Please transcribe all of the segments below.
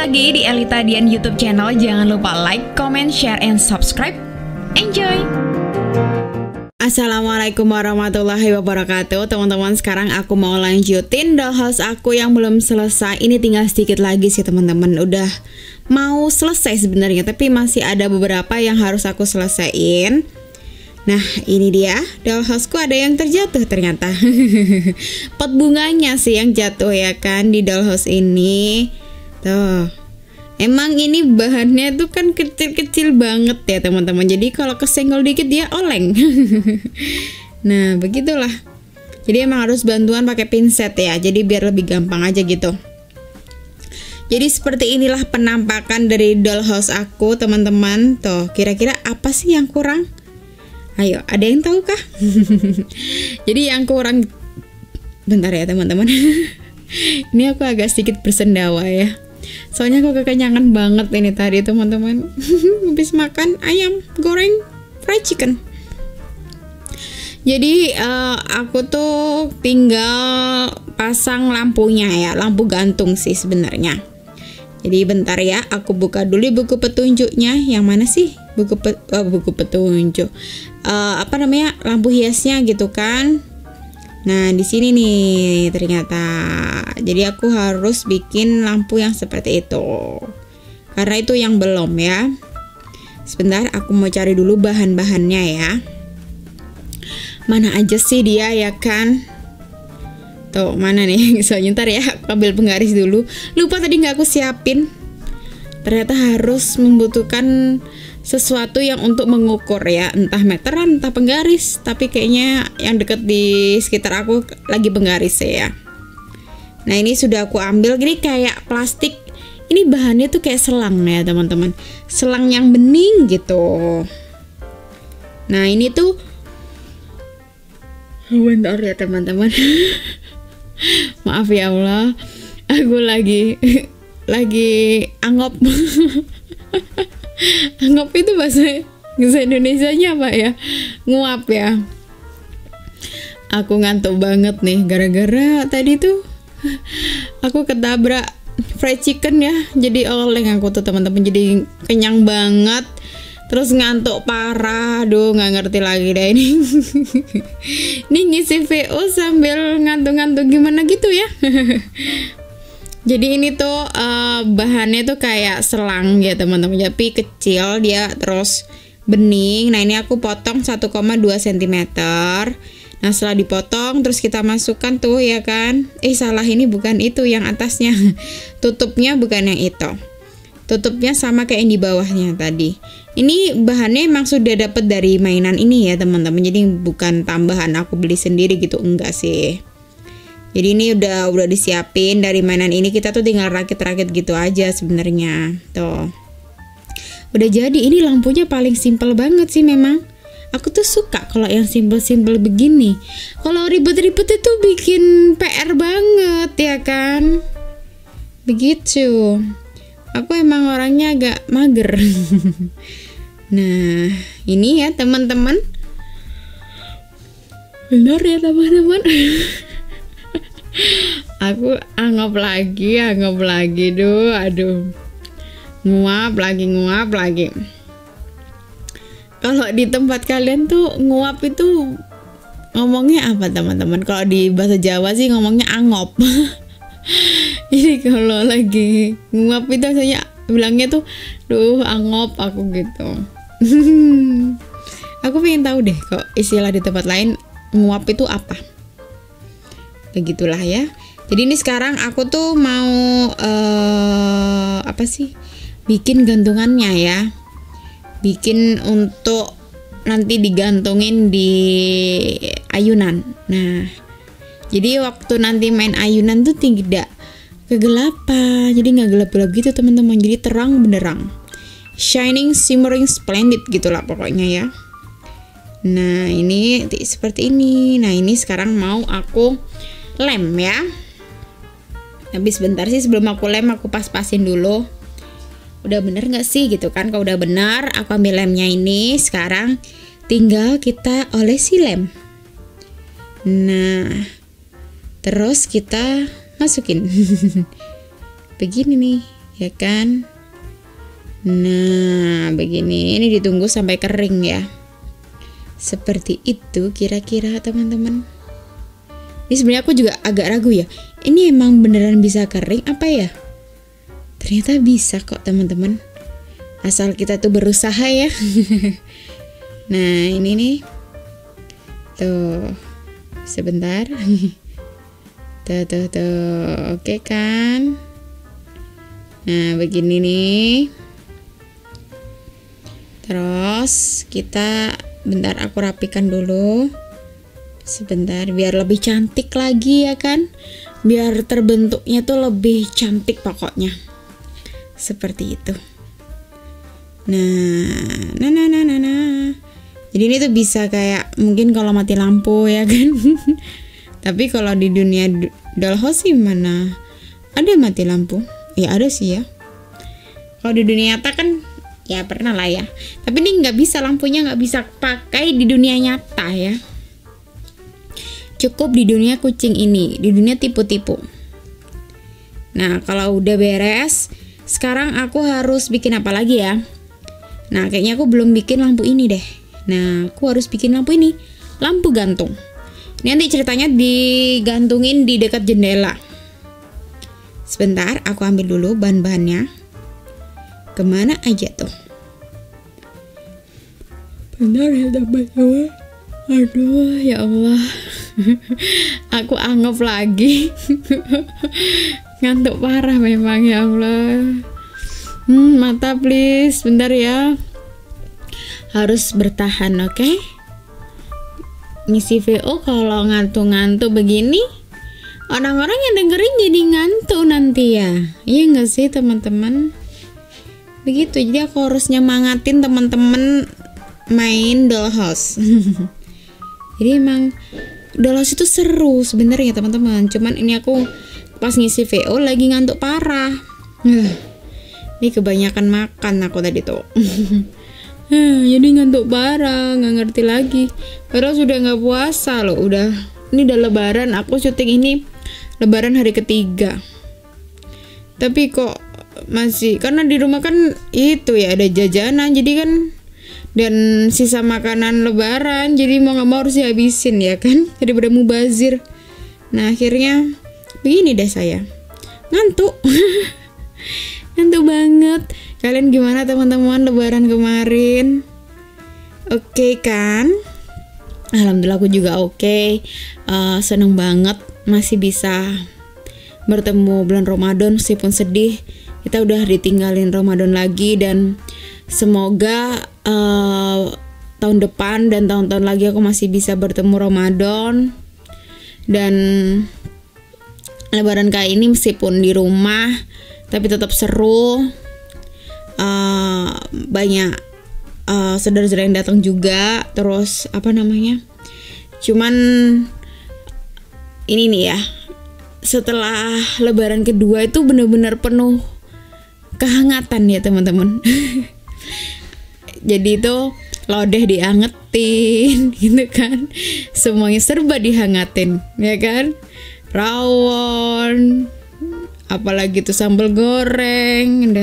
lagi di Elita Dian YouTube channel. Jangan lupa like, comment, share, and subscribe. Enjoy! Assalamualaikum warahmatullahi wabarakatuh. Teman-teman, sekarang aku mau lanjutin dollhouse aku yang belum selesai. Ini tinggal sedikit lagi sih teman-teman. Udah mau selesai sebenarnya, tapi masih ada beberapa yang harus aku selesaiin. Nah, ini dia dollhouseku, ada yang terjatuh ternyata. Pot bunganya sih yang jatuh ya kan di dollhouse ini. Tuh. Emang ini bahannya tuh kan kecil-kecil banget ya teman-teman. Jadi kalau kesenggol dikit dia oleng. Nah, begitulah. Jadi emang harus bantuan pakai pinset ya. Jadi biar lebih gampang aja gitu. Jadi seperti inilah penampakan dari dollhouse aku teman-teman. Tuh, kira-kira apa sih yang kurang? Ayo, ada yang tahu kah? Jadi yang kurang, bentar ya teman-teman. Ini aku agak sedikit bersendawa ya. Soalnya aku kekenyangan banget ini tadi teman-teman. Habis makan ayam goreng fried chicken. Jadi aku tuh tinggal pasang lampunya ya, lampu gantung sih sebenarnya. Jadi bentar ya, aku buka dulu buku petunjuknya. Yang mana sih buku petunjuk? Apa namanya, lampu hiasnya gitu kan? Nah di sini nih ternyata. Jadi aku harus bikin lampu yang seperti itu. Karena itu yang belum ya. Sebentar, aku mau cari dulu bahan-bahannya ya. Mana aja sih dia ya kan? Tuh mana nih? Soalnya ntar ya, aku ambil penggaris dulu. Lupa tadi nggak aku siapin. Ternyata harus membutuhkan sesuatu yang untuk mengukur ya, entah meteran, entah penggaris. Tapi kayaknya yang deket di sekitar aku lagi penggaris ya. Nah ini sudah aku ambil, gini kayak plastik. Ini bahannya tuh kayak selang ya teman-teman. Selang yang bening gitu. Nah ini tuh, bentar ya teman-teman. Maaf ya Allah, aku lagi angop. Angop itu bahasa Indonesianya apa ya? Nguap ya. Aku ngantuk banget nih gara-gara tadi tuh aku ketabrak fried chicken ya. Jadi oleng aku tuh teman-teman, jadi kenyang banget. Terus ngantuk parah. Aduh, nggak ngerti lagi deh ini. Ini ngisi VO sambil ngantuk-ngantuk gimana gitu ya. Jadi ini tuh bahannya tuh kayak selang ya teman-teman, tapi kecil dia, terus bening. Nah ini aku potong 1,2 cm. Nah setelah dipotong terus kita masukkan tuh ya kan. Salah, ini bukan itu yang atasnya. Tutupnya bukan yang itu. Tutupnya sama kayak yang di bawahnya tadi. Ini bahannya emang sudah dapat dari mainan ini ya teman-teman. Jadi bukan tambahan aku beli sendiri gitu, enggak sih. Jadi ini udah disiapin dari mainan ini, kita tuh tinggal rakit-rakit gitu aja sebenarnya. Tuh. Udah jadi, ini lampunya paling simple banget sih memang. Aku tuh suka kalau yang simple-simple begini. Kalau ribet-ribet itu bikin PR banget ya kan. Begitu. Aku emang orangnya agak mager. Nah, ini ya teman-teman. Benar ya teman-teman. Aku anggap lagi duh, aduh. Nguap lagi. Kalau di tempat kalian tuh nguap itu ngomongnya apa teman-teman? Kalau di bahasa Jawa sih ngomongnya angop. Jadi kalau lagi nguap itu saya bilangnya tuh, duh angop aku gitu. Aku pengen tahu deh kok istilah di tempat lain nguap itu apa. Begitulah ya. Jadi ini sekarang aku tuh mau bikin gantungannya ya. Bikin untuk nanti digantungin di ayunan. Nah, jadi waktu nanti main ayunan tuh tidak kegelapan. Jadi nggak gelap-gelap gitu teman-teman. Jadi terang benderang. Shining, shimmering, splendid gitulah pokoknya ya. Nah ini seperti ini. Nah ini sekarang mau aku lem ya. Tapi sebentar sih sebelum aku lem, aku pas-pasin dulu. Udah bener nggak sih gitu kan? Kalau udah benar, aku ambil lemnya ini. Sekarang tinggal kita olesi lem. Nah, terus kita masukin. Begini nih. ya kan. Nah begini, ini ditunggu sampai kering ya, seperti itu kira-kira teman-teman. Ini sebenarnya aku juga agak ragu ya, ini emang beneran bisa kering apa ya? Ternyata bisa kok teman-teman, asal kita tuh berusaha ya. Nah ini nih, tuh sebentar. Tuh, oke kan. Nah begini nih. Terus kita, bentar aku rapikan dulu sebentar biar lebih cantik lagi ya kan, biar terbentuknya tuh lebih cantik pokoknya, seperti itu. Nah. Jadi ini tuh bisa kayak mungkin kalau mati lampu ya kan. Tapi kalau di dunia dollhouse sih mana ada mati lampu? Ya ada sih ya. Kalau di dunia nyata kan ya pernah lah ya. Tapi ini nggak bisa, lampunya nggak bisa pakai di dunia nyata ya. Cukup di dunia kucing ini, di dunia tipu-tipu. Nah kalau udah beres, sekarang aku harus bikin apa lagi ya? Nah kayaknya aku belum bikin lampu ini deh. Nah aku harus bikin lampu ini, lampu gantung. Ini nanti ceritanya digantungin di dekat jendela. Sebentar, aku ambil dulu bahan-bahannya. Kemana aja tuh? Benar ya teman-teman. Aduh ya Allah. Aku anggap lagi. Ngantuk parah memang ya Allah. Mata please, bentar ya. Harus bertahan, oke? Ngisi VO kalau ngantuk-ngantuk begini, orang-orang yang dengerin jadi ngantuk nanti ya. Iya nggak sih teman-teman? Begitu, jadi aku harus nyemangatin teman-teman main dollhouse. Jadi emang dollhouse itu seru sebenarnya teman-teman. Cuman ini aku pas ngisi VO lagi ngantuk parah. Ini kebanyakan makan aku tadi tuh. Jadi ngantuk parah, nggak ngerti lagi. Padahal sudah nggak puasa loh, ini udah lebaran. Aku syuting ini lebaran hari ketiga. Tapi kok masih, karena di rumah kan itu ya ada jajanan, jadi kan, dan sisa makanan lebaran, jadi mau nggak mau harus dihabisin ya kan, daripada mubazir. Nah akhirnya begini deh saya, ngantuk. Ngantuk banget. Kalian gimana teman-teman lebaran kemarin? Oke kan? Alhamdulillah aku juga oke. Seneng banget masih bisa bertemu bulan Ramadan, meskipun sedih kita udah ditinggalin Ramadan lagi. Dan semoga tahun depan dan tahun-tahun lagi aku masih bisa bertemu Ramadan. Dan lebaran kali ini meskipun di rumah tapi tetap seru. Banyak saudara-saudara yang datang juga. Terus cuman ini nih ya, setelah lebaran kedua itu benar-benar penuh kehangatan ya teman-teman. Jadi itu lodeh diangetin gitu kan, semuanya serba dihangatin ya kan, rawon, apalagi tuh sambal goreng,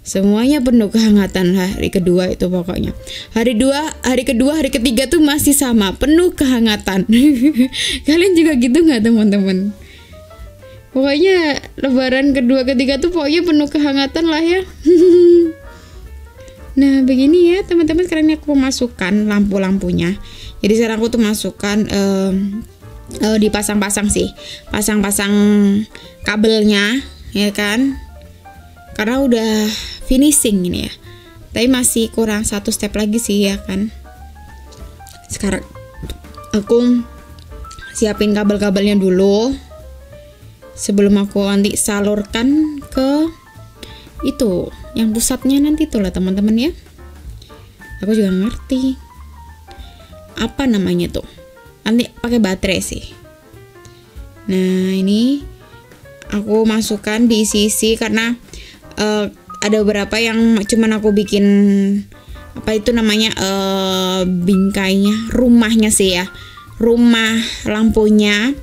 semuanya penuh kehangatan hari kedua itu pokoknya. Hari kedua, hari ketiga tuh masih sama, penuh kehangatan. Kalian juga gitu nggak teman-teman? Pokoknya lebaran kedua ketiga tuh pokoknya penuh kehangatan lah ya. Nah begini ya teman-teman, sekarang ini aku masukkan lampu-lampunya. Jadi sekarang aku tuh masukkan dipasang-pasang sih, pasang-pasang kabelnya ya kan, karena udah finishing ini ya, tapi masih kurang satu step lagi sih ya kan. Sekarang aku siapin kabel-kabelnya dulu sebelum aku nanti salurkan ke itu yang pusatnya nanti tuh lah teman-teman ya. Aku juga ngerti apa namanya tuh, nanti pakai baterai sih. Nah ini aku masukkan diisi-isi karena ada beberapa yang cuman aku bikin bingkainya, rumahnya sih ya, rumah lampunya,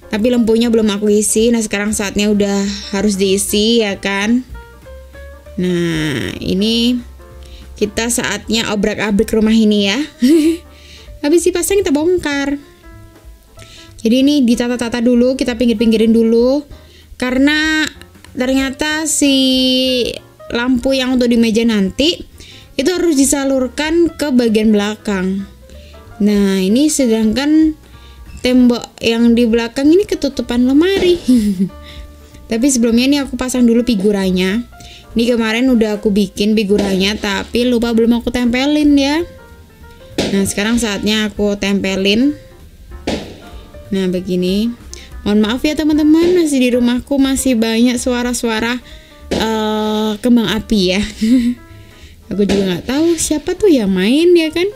tapi lampunya belum aku isi. Nah sekarang saatnya udah harus diisi ya kan. Nah, ini kita saatnya obrak-abrik rumah ini ya. Habis dipasang kita bongkar. Jadi ini ditata-tata dulu, kita pinggir-pinggirin dulu. Karena ternyata si lampu yang untuk di meja nanti itu harus disalurkan ke bagian belakang. Nah, ini sedangkan tembok yang di belakang ini ketutupan lemari. Tapi sebelumnya ini aku pasang dulu figuranya. Ini kemarin udah aku bikin figuranya, tapi lupa belum aku tempelin ya. Nah, sekarang saatnya aku tempelin. Nah, begini. Mohon maaf ya teman-teman, masih di rumahku masih banyak suara-suara kembang api ya. Aku juga nggak tahu siapa tuh yang main ya kan.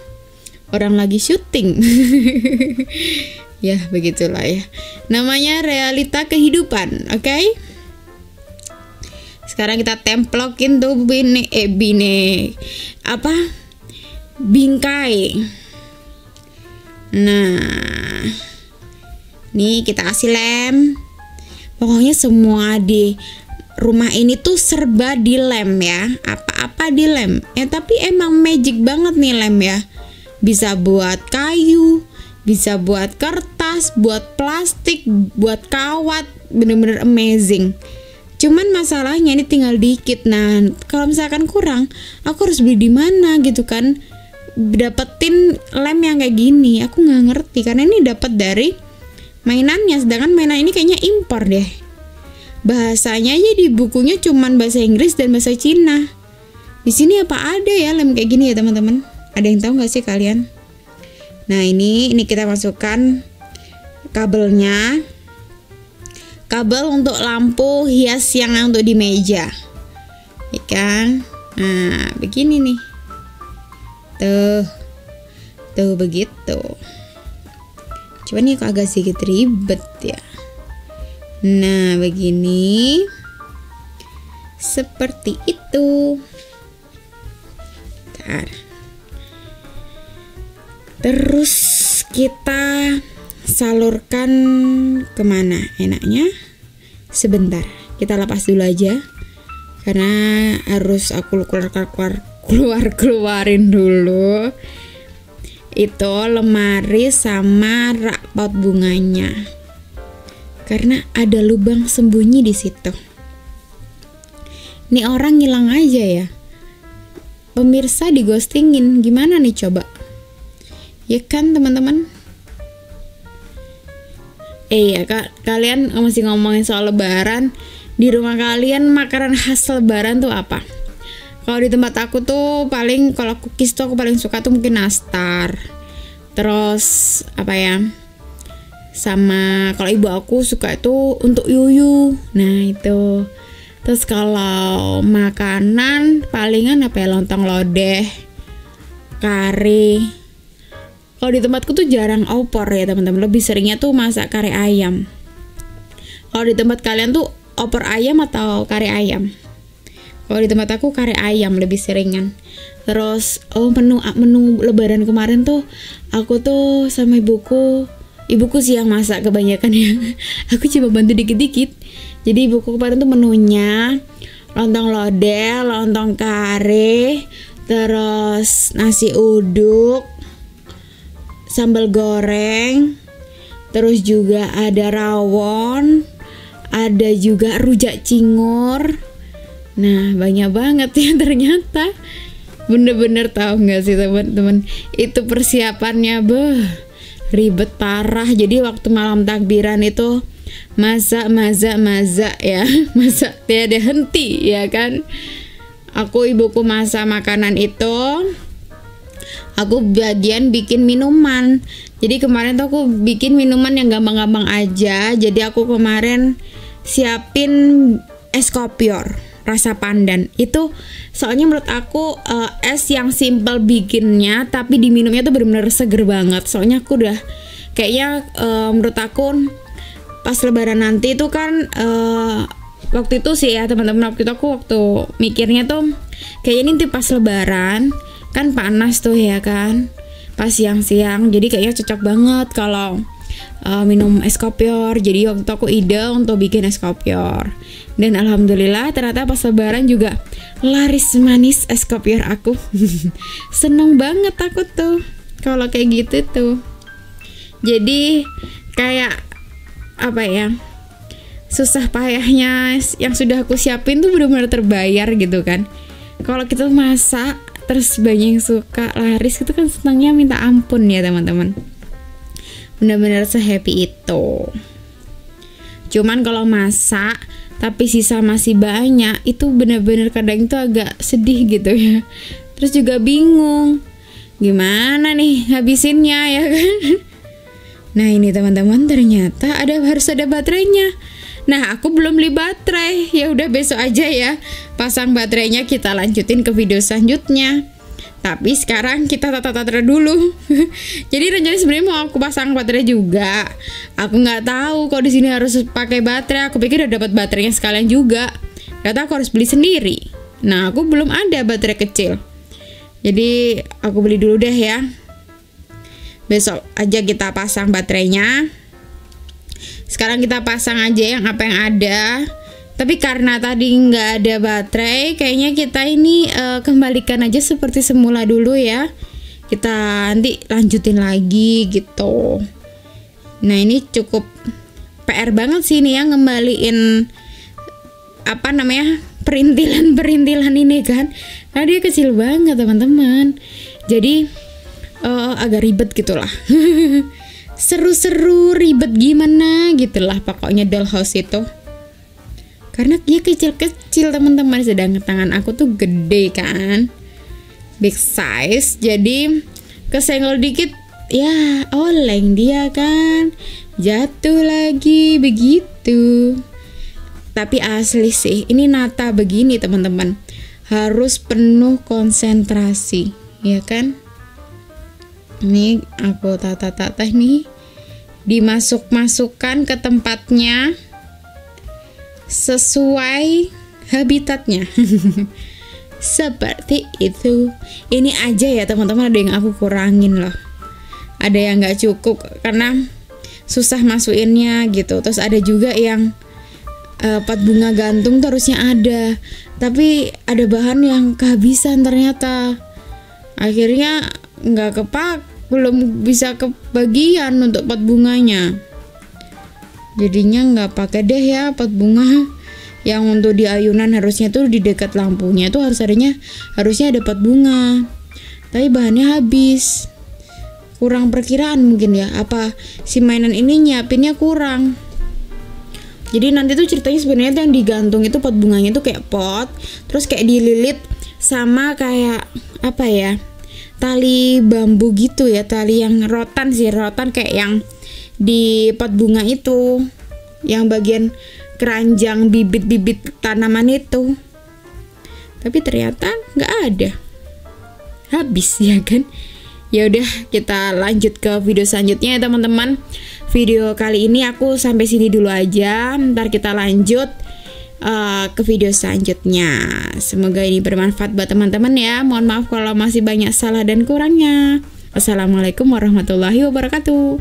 Orang lagi syuting. Ya, begitulah ya. Namanya realita kehidupan, oke? Sekarang kita templokin tuh bingkai. Nah, nih kita kasih lem. Pokoknya semua di rumah ini tuh serba dilem ya. Apa-apa dilem. Tapi emang magic banget nih lem ya. Bisa buat kayu, bisa buat kertas, buat plastik, buat kawat. Bener-bener amazing. Cuman masalahnya ini tinggal dikit. Nah, kalau misalkan kurang, aku harus beli di mana gitu kan? Dapetin lem yang kayak gini, aku nggak ngerti karena ini dapat dari mainannya, sedangkan mainan ini kayaknya impor deh. Bahasanya aja di bukunya cuman bahasa Inggris dan bahasa Cina. Di sini apa ada ya lem kayak gini ya teman-teman? Ada yang tahu nggak sih kalian? Nah, ini kita masukkan kabelnya. Kabel untuk lampu hias yang untuk di meja, ya kan? Nah, begini nih. Tuh begitu. Cuman ini kok agak sedikit ribet ya. Nah, begini. Seperti itu. Bentar. Terus kita salurkan kemana enaknya? Sebentar, kita lepas dulu aja karena harus aku keluarin dulu itu lemari sama rak pot bunganya karena ada lubang sembunyi di situ. Ini orang ngilang aja ya, pemirsa digostingin, gimana nih coba? Ya kan teman-teman? Ya kalian masih ngomongin soal lebaran. Di rumah kalian makanan khas lebaran tuh apa? Kalau di tempat aku tuh paling, kalau cookies tuh aku paling suka tuh mungkin nastar. Terus apa ya? Sama kalau ibu aku suka itu untuk yuyu. Nah, itu. Terus kalau makanan palingan apa ya? Lontong lodeh, kari. Kalau di tempatku tuh jarang opor ya teman-teman, lebih seringnya tuh masak kari ayam. Kalau di tempat kalian tuh opor ayam atau kari ayam? Kalau di tempat aku kari ayam lebih seringan. Terus menu lebaran kemarin tuh aku tuh sama ibuku sih yang masak kebanyakan ya. Aku coba bantu dikit-dikit. Jadi ibuku kemarin tuh menunya lontong lodeh, lontong kari, terus nasi uduk, sambal goreng, terus juga ada rawon, ada juga rujak cingur. Nah, banyak banget ya ternyata. Bener-bener tahu nggak sih teman-teman, itu persiapannya ribet parah. Jadi waktu malam takbiran itu masak ya, masak tiada henti ya kan. Ibuku masak makanan itu, aku bagian bikin minuman. Jadi kemarin tuh aku bikin minuman yang gampang-gampang aja. Jadi aku kemarin siapin es kopior rasa pandan. Itu soalnya menurut aku es yang simple bikinnya, tapi diminumnya tuh bener-bener seger banget. Soalnya aku udah kayaknya menurut aku pas lebaran nanti itu kan waktu itu sih ya teman-teman, waktu mikirnya tuh kayaknya nanti pas lebaran kan panas tuh ya kan, pas siang-siang, jadi kayaknya cocok banget kalau minum es kopior. Jadi waktu itu aku ide untuk bikin es kopior. Dan alhamdulillah ternyata pas lebaran juga laris manis es kopior aku. Seneng banget aku tuh kalau kayak gitu tuh. Jadi kayak apa ya, susah payahnya yang sudah aku siapin tuh benar-benar terbayar gitu kan. Kalau kita masak terus banyak yang suka, laris, itu kan senangnya minta ampun ya teman-teman. Benar-benar se-happy itu. Cuman kalau masak tapi sisa masih banyak, itu benar-benar kadang itu agak sedih gitu ya. Terus juga bingung gimana nih habisinnya ya kan. Nah ini teman-teman, ternyata harus ada baterainya. Nah aku belum beli baterai, ya udah besok aja ya pasang baterainya, kita lanjutin ke video selanjutnya. Tapi sekarang kita tata-tata dulu. Jadi rencananya sebenarnya mau aku pasang baterai juga. Aku nggak tahu kalau di sini harus pakai baterai. Aku pikir udah dapat baterainya sekalian juga. Ternyata aku harus beli sendiri. Nah aku belum ada baterai kecil. Jadi aku beli dulu deh ya. Besok aja kita pasang baterainya. Sekarang kita pasang aja yang apa yang ada. Tapi karena tadi nggak ada baterai, kayaknya kita ini kembalikan aja seperti semula dulu ya. Kita nanti lanjutin lagi gitu. Nah ini cukup PR banget sih ini ya, ngembaliin apa namanya, perintilan ini kan. Karena dia kecil banget teman-teman. Jadi agak ribet gitulah. Seru-seru, ribet gimana gitulah pokoknya dollhouse itu. Karena dia kecil-kecil teman-teman, sedangkan tangan aku tuh gede kan, big size. Jadi kesenggol dikit ya oleng dia kan, jatuh lagi begitu. Tapi asli sih ini nata begini teman-teman, harus penuh konsentrasi ya kan. Ini aku tata-tata nih, dimasukkan ke tempatnya sesuai habitatnya. Seperti itu. Ini aja ya teman-teman, ada yang aku kurangin loh, ada yang nggak cukup karena susah masukinnya gitu. Terus ada juga yang pot bunga gantung terusnya ada, tapi ada bahan yang kehabisan ternyata. Akhirnya nggak belum bisa kebagian untuk pot bunganya. Jadinya nggak pakai deh ya pot bunga. Yang untuk di ayunan harusnya tuh di dekat lampunya tuh harusnya ada pot bunga. Tapi bahannya habis. Kurang perkiraan mungkin ya. Apa si mainan ini nyiapinnya kurang. Jadi nanti tuh ceritanya sebenarnya yang digantung itu pot bunganya tuh kayak pot, terus kayak dililit sama kayak apa ya, tali bambu gitu ya, tali yang rotan kayak yang di pot bunga itu, yang bagian keranjang bibit-bibit tanaman itu. Tapi ternyata nggak ada, habis ya kan. Ya udah, kita lanjut ke video selanjutnya ya teman-teman. Video kali ini aku sampai sini dulu aja, ntar kita lanjut ke video selanjutnya. Semoga ini bermanfaat buat teman-teman ya. Mohon maaf kalau masih banyak salah dan kurangnya. Wassalamualaikum warahmatullahi wabarakatuh.